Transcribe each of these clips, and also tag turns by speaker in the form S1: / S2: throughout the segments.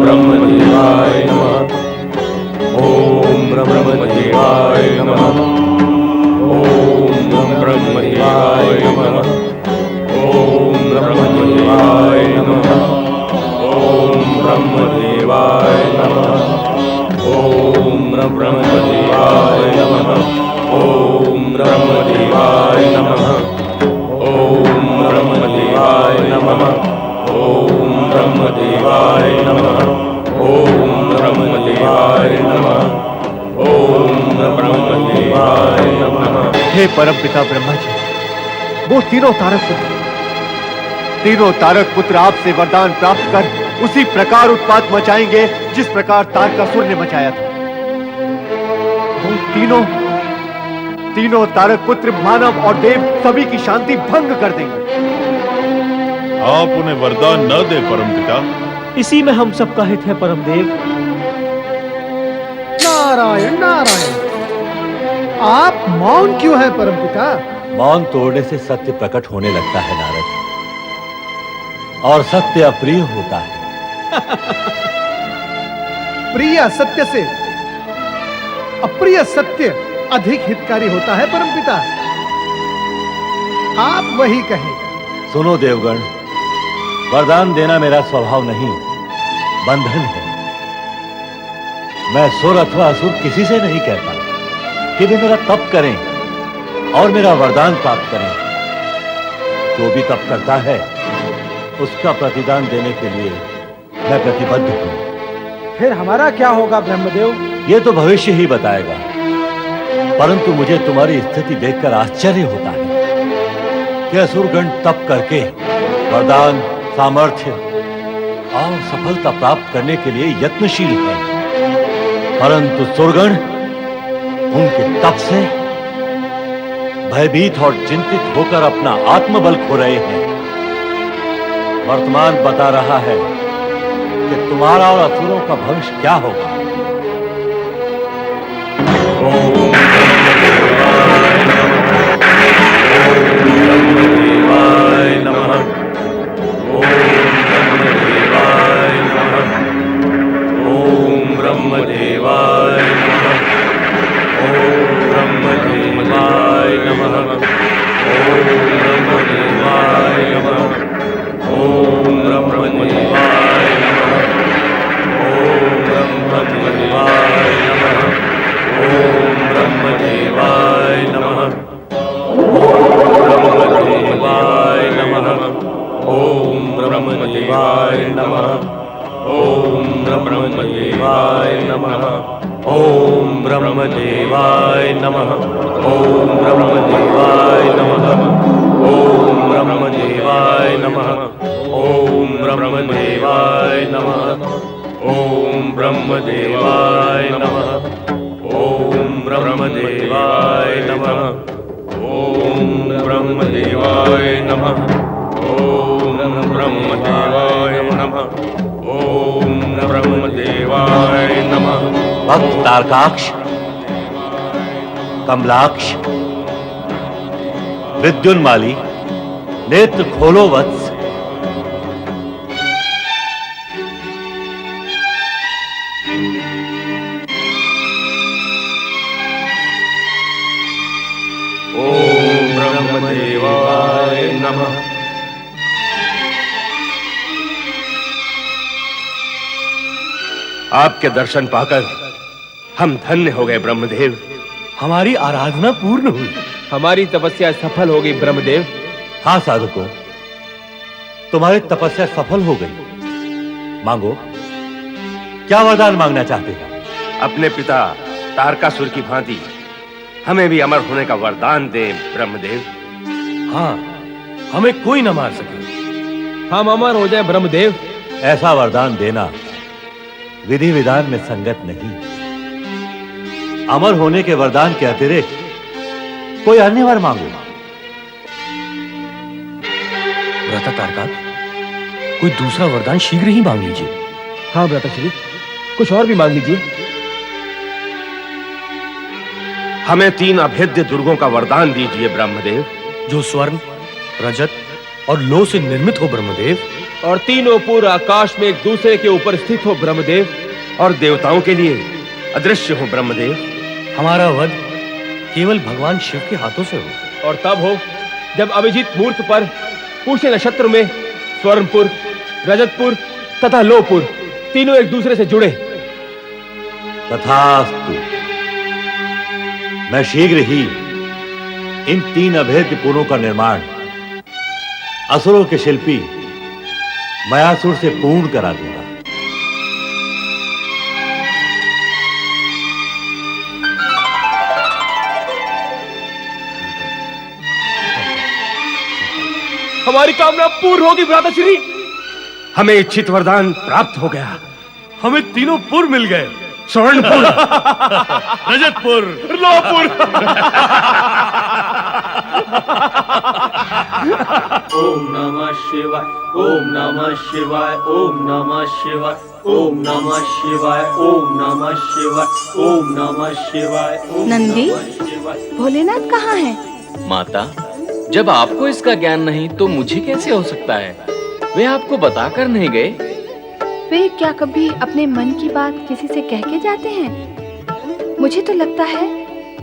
S1: ब्रह्मदेवाय नमः। ओम ब्रह्मदेवाय नमः। ओम ब्रह्मदेवाय नमः। ओम ब्रह्मदेवाय नमः। ओम ब्रह्मदेवाय नमः। ओम ब्रह्मदेवाय नमः। ओम ब्रह्मदेवाय नमः। ओम ब्रह्मदेवाय नमः। ओम ब्रह्मदेवाय नमः। ओम ब्रह्मदेवाय नमः। ओम ब्रह्मदेवाय नमः।
S2: हे परमपिता ब्रह्मा जी, वो तीनों तारक पुत्र आपसे वरदान प्राप्त कर उसी प्रकार उत्पात मचाएंगे जिस प्रकार तारकासुर ने मचाया था। वो तीनों तारक पुत्र मानव और देव सभी की शांति भंग कर देंगे।
S3: आप उन्हें वरदान न दे परमपिता।
S2: इसी में हम सबका हित है परमदेव।
S4: नारायण नारायण, आप मौन क्यों है परमपिता?
S5: मौन तोड़ने से सत्य प्रकट होने लगता है नारद, और सत्य अप्रिय होता है।
S4: प्रिय सत्य से अप्रिय सत्य अधिक हितकारी होता है परमपिता। आप वही कहें।
S5: सुनो देवगण, वरदान देना मेरा स्वभाव नहीं, बंधन है। मैं सुर अथवा असुर किसी से नहीं कहता कि वे मेरा तप करें और मेरा वरदान प्राप्त करें। जो भी तप करता है उसका प्रतिदान देने के लिए मैं प्रतिबद्ध हूं।
S4: फिर हमारा क्या होगा ब्रह्मदेव?
S5: यह तो भविष्य ही बताएगा, परंतु मुझे तुम्हारी स्थिति देखकर आश्चर्य होता है कि असुरगण तप करके वरदान, सामर्थ्य और सफलता प्राप्त करने के लिए यत्नशील हैं, परंतु सुरगण उनके तप से भयभीत और चिंतित होकर अपना आत्मबल खो रहे हैं। वर्तमान बता रहा है कि तुम्हारा और असुरों का भविष्य क्या होगा।
S1: ब्रह्मदेवाय नमः। ओम ब्रह्मदेवाय नमः। ओम ब्रह्मदेवाय नमः। ओम ब्रह्मदेवाय नमः। ओम ब्रह्मदेवाय नमः। ओम ब्रह्मदेवाय नमः। ओम ब्रह्मदेवाय नमः। ओम ब्रह्मदेवाय नमः। ओम ब्रह्मदेवाय नमः। ओम ब्रह्मदेवाय नमः। ओम ब्रह्मदेवाय नमः। ओम ब्रह्मदेवाय नमः। ओम ब्रह्मदेवाय नमः। ओम ब्रह्मदेवाय नमः। ओम ब्रह्मदेवाय नमः। ओम ब्रह्मदेवाय नमः। ओम ब्रह्मदेवाय नमः। ओम ब्रह्मदेवाय नमः।
S5: भक्त तारकाक्ष, कमलाक्ष, विद्युन्माली, नेत्र खोलो वत्स।
S1: ओम ब्रह्मदेवाय नमः। आपके दर्शन पाकर हम धन्य हो गए ब्रह्मदेव।
S2: हमारी आराधना पूर्ण हुई, हमारी तपस्या सफल हो गई ब्रह्मदेव।
S5: हाँ साधकों, तुम्हारी तपस्या सफल हो गई। मांगो, क्या वरदान मांगना चाहते हैं?
S1: अपने पिता तारकासुर की भांति हमें भी अमर होने का वरदान दे ब्रह्मदेव।
S2: हाँ, हमें कोई न मार सके, हम अमर हो जाए ब्रह्मदेव।
S5: ऐसा वरदान देना विधि विधान में संगत नहीं। अमर होने के वरदान के अतिरिक्त कोई अन्य वर मांगो।
S2: भ्राता तारका, कोई दूसरा वरदान शीघ्र ही मांग लीजिए। हाँ भ्राताश्री, कुछ और भी मांग लीजिए।
S1: हमें 3 अभेद्य दुर्गों का वरदान दीजिए ब्रह्मदेव।
S2: जो स्वर्ण, रजत और लोह से निर्मित हो ब्रह्मदेव।
S1: और तीनों पुर आकाश में एक दूसरे के ऊपर स्थित हो ब्रह्मदेव, और देवताओं के लिए अदृश्य हो ब्रह्मदेव।
S6: हमारा वध केवल भगवान शिव के हाथों से हो।
S1: और तब हो जब अभिजीत मुहूर्त पर पुष्य नक्षत्र में स्वर्णपुर, रजतपुर तथा लोहपुर तीनों एक दूसरे से जुड़े।
S5: तथास्तु। मैं शीघ्र ही इन 3 अभेद्य पुरों का निर्माण असुरों के शिल्पी मयासुर से पूर्ण करा दूंगा।
S1: हमारी कामना पूर्ण होगी भ्राताश्री। हमें इच्छित वरदान प्राप्त हो गया।
S3: हमें तीनों पुर मिल गए।
S1: स्वर्णपुर,
S3: रजतपुर, लोहपुर।
S7: ओम नमः शिवाय, ओम नमः शिवाय, ओम नमः शिवाय, ओम नमः शिवाय, ओम नमः शिवाय, ओम नमः शिवाय।
S8: नंदी, भोलेनाथ कहाँ है?
S7: माता, जब आपको इसका ज्ञान नहीं तो मुझे कैसे हो सकता है? वे आपको बताकर नहीं गए?
S8: वे क्या कभी अपने मन की बात किसी से कह के जाते हैं? मुझे तो लगता है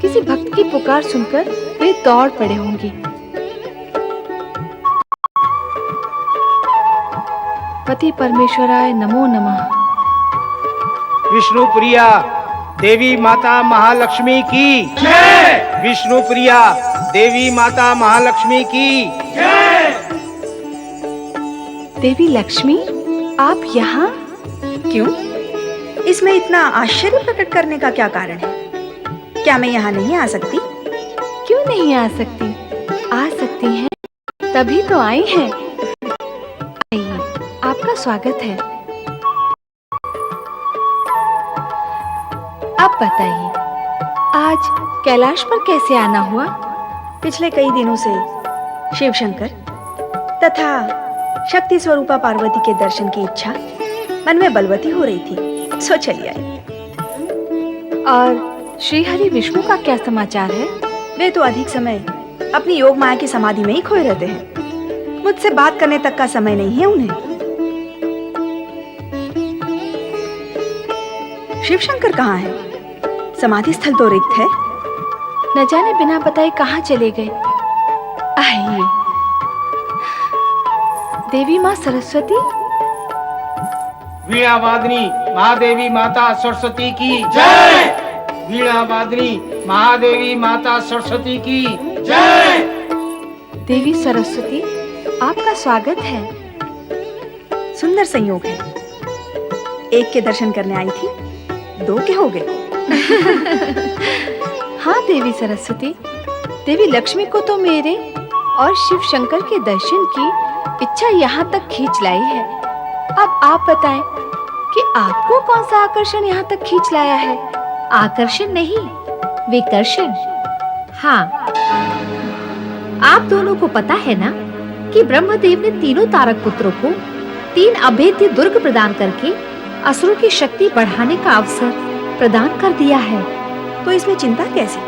S8: किसी भक्त की पुकार सुनकर वे दौड़ पड़े होंगे। पति परमेश्वराय नमो नमः।
S9: विष्णु प्रिया देवी माता महालक्ष्मी की जय। विष्णु प्रिया देवी माता महालक्ष्मी की जय।
S8: देवी लक्ष्मी, आप यहाँ?
S10: क्यों? इसमें इतना आश्चर्य प्रकट करने का क्या कारण है? क्या मैं यहाँ नहीं आ सकती?
S8: क्यों नहीं आ सकती? आ सकती हैं, तभी तो आई हैं। आइए, आपका स्वागत है। अब बताइए, आज कैलाश पर कैसे आना हुआ?
S10: पिछले कई दिनों से शिव शंकर तथा शक्ति स्वरूपा पार्वती के दर्शन की इच्छा मन में बलवती हो रही थी, सो चली आई।
S8: और श्रीहरि विष्णु का क्या समाचार है?
S10: वे तो अधिक समय अपनी योग माया की समाधि में ही खोए रहते हैं। मुझसे बात करने तक का समय नहीं है उन्हें। शिव शंकर कहाँ है? समाधि स्थल तो रिक्त है।
S8: न जाने बिना बताए कहाँ चले गए। आइए। देवी माँ सरस्वती,
S9: वीणा वादनी महादेवी माता सरस्वती की जय। वीणा वादनी महादेवी माता सरस्वती की जय।
S8: देवी सरस्वती, आपका स्वागत है।
S10: सुंदर संयोग है, एक के दर्शन करने आई थी, 2 के हो गए।
S8: हाँ देवी सरस्वती, देवी लक्ष्मी को तो मेरे और शिव शंकर के दर्शन की इच्छा यहाँ तक खींच लाई है। अब आप बताएं कि आपको कौन सा आकर्षण यहाँ तक खींच लाया है?
S11: आकर्षण नहीं, विकर्षण। हाँ, आप दोनों को पता है ना कि ब्रह्मदेव ने तीनों तारक पुत्रों को 3 अभेद्य दुर्ग प्रदान करके असुरों की शक्ति बढ़ाने का अवसर प्रदान कर दिया है।
S10: तो इसमें चिंता कैसी?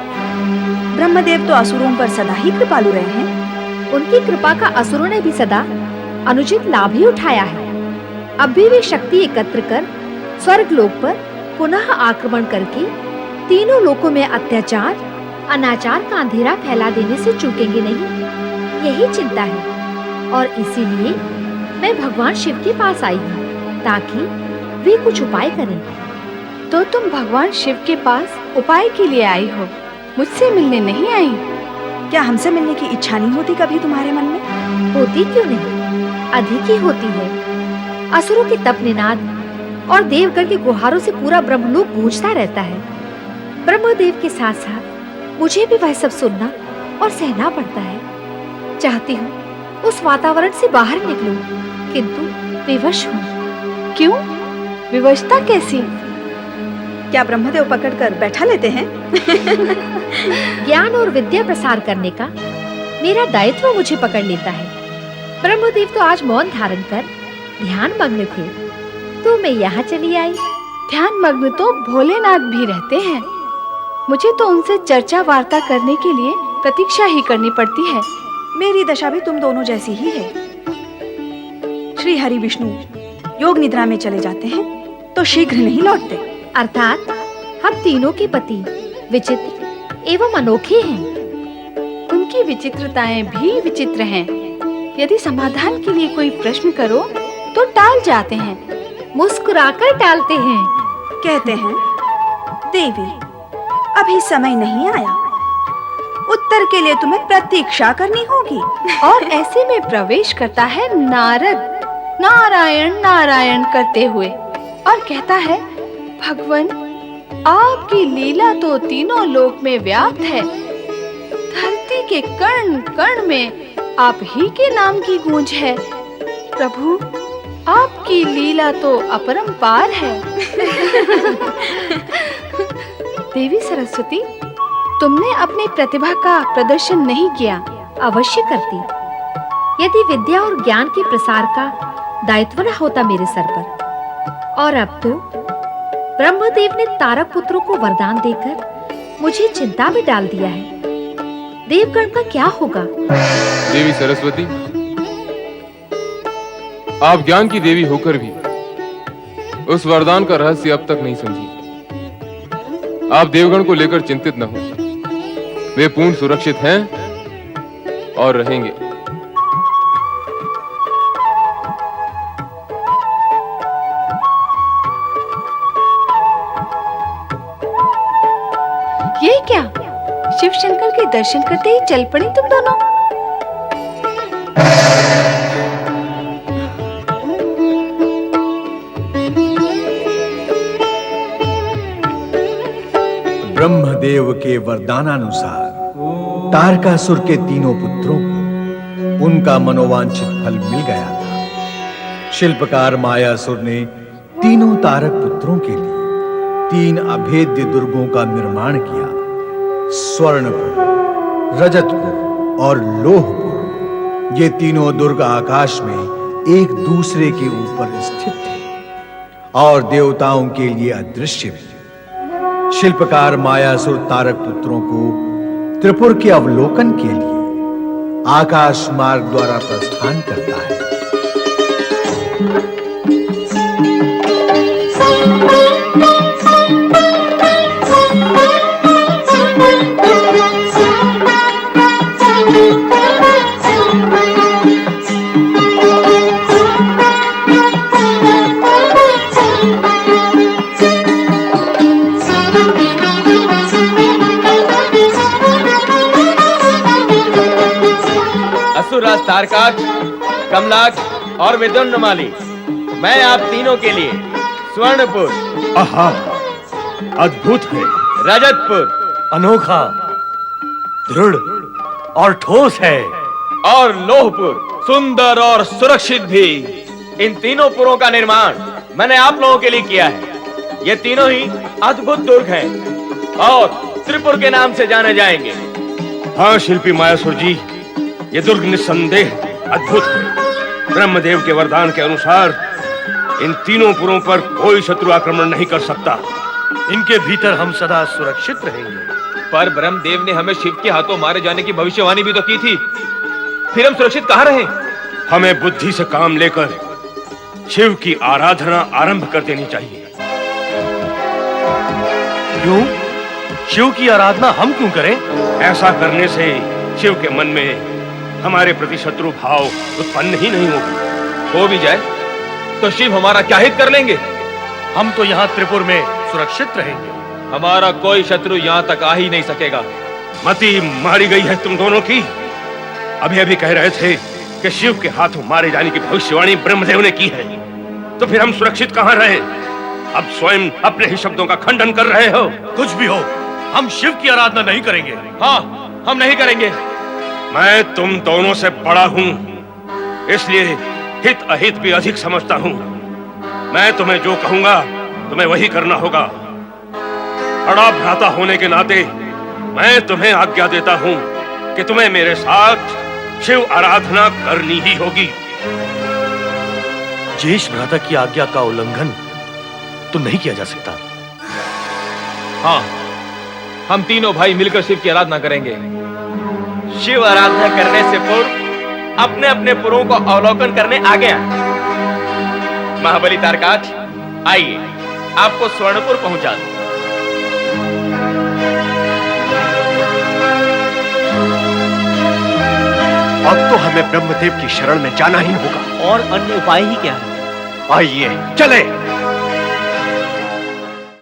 S10: ब्रह्मदेव तो असुरों पर सदा ही कृपालु रहे हैं।
S11: उनकी कृपा का असुरों ने भी सदा अनुचित लाभ ही उठाया है। अब भी वे शक्ति एकत्र कर स्वर्ग लोक पर पुनः आक्रमण करके तीनों लोकों में अत्याचार, अनाचार का अंधेरा फैला देने से चूकेंगे नहीं, यही चिंता है। और इसीलिए मैं भगवान शिव के पास आई हूँ ताकि वे कुछ उपाय करें।
S8: तो तुम भगवान शिव के पास उपाय के लिए आई हो, मुझसे मिलने नहीं आई?
S10: क्या हमसे मिलने की इच्छा नहीं होती कभी तुम्हारे मन में?
S11: होती क्यों नहीं, अधिक ही होती है। असुरों के तप निनाद और देवगण के गुहारों से पूरा ब्रह्मलोक गूंजता रहता है। ब्रह्मदेव के साथ साथ मुझे भी वह सब सुनना और सहना पड़ता है। चाहती हूँ उस वातावरण से बाहर निकलूं, किंतु विवश हूँ।
S8: क्यों? विवशता कैसी?
S10: क्या ब्रह्मदेव पकड़कर बैठा लेते हैं?
S11: ज्ञान और विद्या प्रसार करने का मेरा दायित्व मुझे पकड़ लेता है। ब्रह्मदेव तो आज मौन धारण कर ध्यान मग्न थे, तो मैं यहाँ चली आई।
S8: ध्यान मग्न तो भोलेनाथ भी रहते हैं। मुझे तो उनसे चर्चा वार्ता करने के लिए प्रतीक्षा ही करनी पड़ती है।
S10: मेरी दशा भी तुम दोनों जैसी ही है। श्री हरि विष्णु योग निद्रा में चले जाते हैं तो शीघ्र नहीं लौटते।
S11: अर्थात हम तीनों के पति विचित्र एवं अनोखे हैं।
S8: उनकी विचित्रताएं भी विचित्र हैं। यदि समाधान के लिए कोई प्रश्न करो तो टाल जाते हैं,
S11: मुस्कुराकर टालते हैं।
S10: कहते हैं देवी अभी समय नहीं आया, उत्तर के लिए तुम्हें प्रतीक्षा करनी होगी।
S8: और ऐसे में प्रवेश करता है नारद नारायण नारायण करते हुए और कहता है, भगवान आपकी लीला तो तीनों लोक में व्याप्त है। धरती के कण कण में आप ही के नाम की गूंज है। प्रभु आपकी लीला तो अपरंपार है। देवी सरस्वती, तुमने अपनी प्रतिभा का प्रदर्शन नहीं किया।
S11: अवश्य करती, यदि विद्या और ज्ञान के प्रसार का दायित्व न होता मेरे सर पर। और अब तो ब्रह्मदेव ने तारक पुत्रों को वरदान देकर मुझे चिंता में डाल दिया है। देवगण का क्या होगा?
S12: देवी सरस्वती, आप ज्ञान की देवी होकर भी उस वरदान का रहस्य अब तक नहीं समझी। आप देवगण को लेकर चिंतित न हो, वे पूर्ण सुरक्षित हैं और रहेंगे।
S8: ये क्या? शिव शंकर के दर्शन करते ही चल पड़ी तुम दोनों।
S13: ब्रह्मदेव के वरदानानुसार तारकासुर के तीनों पुत्रों को उनका मनोवांछित फल मिल गया था। शिल्पकार मायासुर ने तीनों तारक पुत्रों के लिए 3 अभेद्य दुर्गों का निर्माण किया। स्वर्णपुर, रजतपुर और लोहपुर, ये तीनों दुर्ग आकाश में एक दूसरे के ऊपर स्थित थे और देवताओं के लिए अदृश्य भी। शिल्पकार मायासुर तारक पुत्रों को त्रिपुर के अवलोकन के लिए आकाश मार्ग द्वारा प्रस्थान करता है।
S1: असुरराज तारकाक्ष, कमलाक्ष और विदुन्नमाली, मैं आप तीनों के लिए स्वर्णपुर,
S5: आहा, अद्भुत है।
S1: रजतपुर,
S6: अनोखा, दृढ़ और ठोस है।
S1: और लोहपुर, सुंदर और सुरक्षित भी। इन तीनों पुरों का निर्माण मैंने आप लोगों के लिए किया है। ये तीनों ही अद्भुत दुर्ग हैं और त्रिपुर के नाम से जाने जाएंगे।
S14: हाँ शिल्पी मायासुर जी, ये दुर्ग निस्संदेह अद्भुत है। ब्रह्मदेव के वरदान के अनुसार इन तीनों पुरों पर कोई शत्रु आक्रमण नहीं कर सकता।
S6: इनके भीतर हम सदा सुरक्षित रहेंगे।
S12: पर ब्रह्मदेव ने हमें शिव के हाथों मारे जाने की भविष्यवाणी भी तो की थी, फिर हम सुरक्षित कहां रहे?
S14: हमें बुद्धि से काम लेकर शिव की आराधना आरंभ कर देनी चाहिए।
S6: क्यों? शिव की आराधना हम क्यों करें?
S14: ऐसा करने से शिव के मन में हमारे प्रति शत्रु भाव उत्पन्न ही नहीं होगा।
S12: हो भी जाए तो शिव हमारा क्या हित कर लेंगे?
S6: हम तो यहाँ त्रिपुर में सुरक्षित रहेंगे।
S12: हमारा कोई शत्रु यहाँ तक आ ही नहीं सकेगा।
S14: मति मारी गई है तुम दोनों की। अभी अभी कह रहे थे कि शिव के हाथों मारे जाने की भविष्यवाणी ब्रह्मदेव ने की है, तो फिर हम सुरक्षित कहां रहे? अब स्वयं अपने ही शब्दों का खंडन कर रहे हो।
S6: कुछ भी हो, हम शिव की आराधना नहीं करेंगे।
S12: हाँ, हम नहीं करेंगे।
S14: मैं तुम दोनों से बड़ा हूं, इसलिए हित अहित भी अधिक समझता हूं। मैं तुम्हें जो कहूंगा तुम्हें वही करना होगा। बड़ा भ्राता होने के नाते मैं तुम्हें आज्ञा देता हूं कि तुम्हें मेरे साथ शिव आराधना करनी ही होगी।
S6: ज्येष्ठ भ्राता की आज्ञा का उल्लंघन तो नहीं किया जा सकता।
S12: हाँ, हम तीनों भाई मिलकर शिव की आराधना करेंगे।
S1: शिव आराधना करने से पूर्व अपने अपने पुरों को अवलोकन करने आ गया। महाबली तारकाक्ष, आइए आपको स्वर्णपुर पहुंचा दूं।
S2: अब तो हमें ब्रह्मदेव की शरण में जाना ही होगा।
S6: और अन्य उपाय ही क्या है?
S2: आइए चले।